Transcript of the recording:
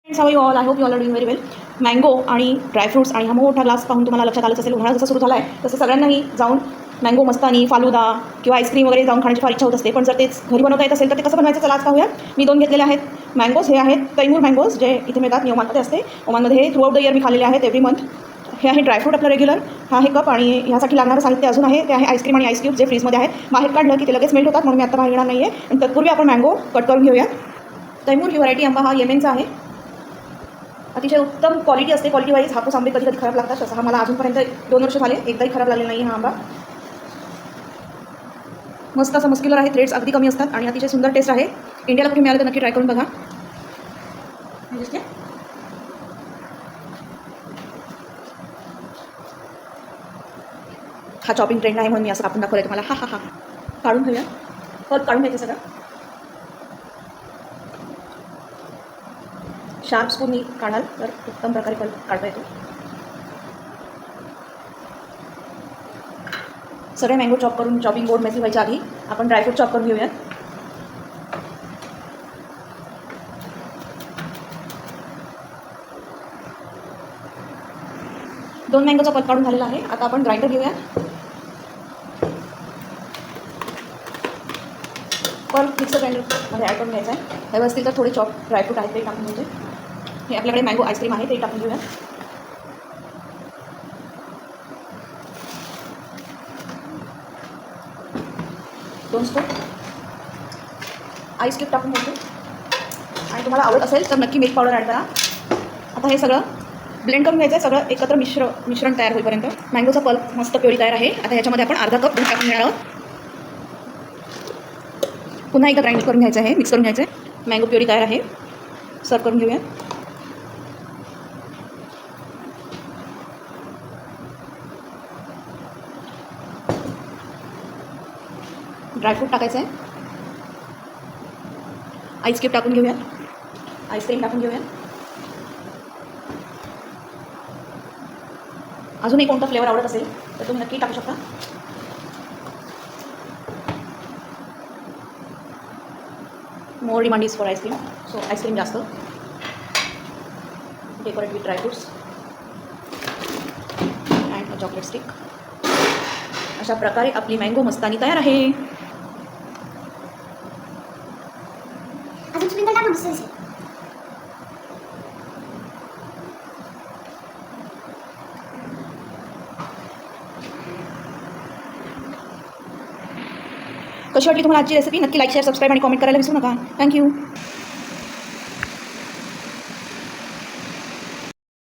How you all, I hope you all are doing very well. Mango आणि dry fruits आणि हा मोठा glass पाहून तुम्हाला लक्षात आलंच असेल, उन्हाळा जसा सुरू झाला आहे तसं सगळ्यांनाही जाऊन मँगो मस्तानी, फालुदा किंवा आईस्क्रीम वगैरे जाऊन खाण्याची फार इच्छा होत असते. पण जर तेच घरी बनवता येत असेल तर ते कसं बनवायचं, चला आज पाहूया. मी 2 घेतलेले आहेत मँगोज. हे आहेत तैमूर मँगोज, जे इथे मिळतात, मी ओमानमध्ये असते. ओमानमध्ये हे थ्रू आउट द इयर मी खाल्लेले आहेत, एव्हरी मंथ. हे आहे ड्रायफ्रूट आपलं रेग्युलर. हा आहे कप आणि ह्यासाठी लागणारं साहित्य अजून आहे, ते आहे आईस्क्रीम आणि आईस क्यूब, जे फ्रीजमध्ये आहे. बाहेर काढलं की ते लगेच मेल्ट होतात, म्हणून मी आता बाहेर येणार नाही आहे. आणि तत्पूर्वी आपण मँगो कट करून घेऊया. तैमूर ही व्हरायटी आंबा हा येमेनचा आहे. अतिशय उत्तम क्वालिटी असते. क्वालिटी वाईज हापूस आंबे कधी कधी खराब लागतात, तसं हा मला अजूनपर्यंत 2 वर्ष झाले एकदाही खराब लागलेला नाही हा आंबा. मस्त असं मस्क्युलर आहे, थ्रेड्स अगदी कमी असतात आणि अतिशय सुंदर टेस्ट आहे. इंडियाला कुठे मिळालं तर नक्की ट्राय करून बघा. हा चॉपिंग ट्रेंड आहे म्हणून मी असं कापून दाखवलं तुम्हाला. हा हा हा काढून घेऊया. पल्प काढून घ्यायचं सगळं. शार्प स्पूननी काढाल तर उत्तम प्रकारे पल्प काढता येतो. सगळे मँगो चॉप करून चॉपिंग बोर्ड मेसी व्हायच्या आधी आपण ड्रायफ्रूट चॉप करून घेऊयात. दोन मँगोचा पल्प काढून झालेला आहे. आता आपण ग्राइंडर घेऊया. पल्प मिक्सर ग्राइंडरमध्ये ॲड करून घ्यायचं आहे. हवे असतील तर थोडे चॉप ड्रायफ्रूट आहे ते टाकून घ्यायचे. हे आपल्याकडे मँगो आईस्क्रीम आहे, ते टाकून घेऊया. दोन स्पून आईस क्यूब टाकून घ्यायचे आणि तुम्हाला आवडत असेल तर नक्की मिल्क पावडर ॲड करा. आता हे सगळं ब्लेंड करून घ्यायचं आहे, सगळं एकत्र मिश्रण तयार होईपर्यंत. मँगोचा पल्प मस्त प्युरी तयार आहे. आता ह्याच्यामध्ये आपण अर्धा कप दूध टाकून घेणार आहोत. पुन्हा एकदा ग्राइंड करून घ्यायचं आहे, मिक्स करून घ्यायचं आहे. मँगो प्युरी तयार आहे. सर्व करून घेऊया. ड्रायफ्रूट टाकायचं आहे. आईस क्यूब टाकून घेऊया. आईस्क्रीम टाकून घेऊया. अजूनही कोणता फ्लेवर आवडत असेल तर तुम्ही नक्की टाकू शकता. More demand is for ice cream, so ice cream जास्त. Decorate with dry fruits and a chocolate stick. अशा प्रकारे आपली मँगो मस्तानी तयार आहे. कशी वाटली तुम्हाला आजची रेसिपी? नक्की लाईक, शेअर, सबस्क्राईब आणि कमेंट करायला विसरू नका. थँक्यू.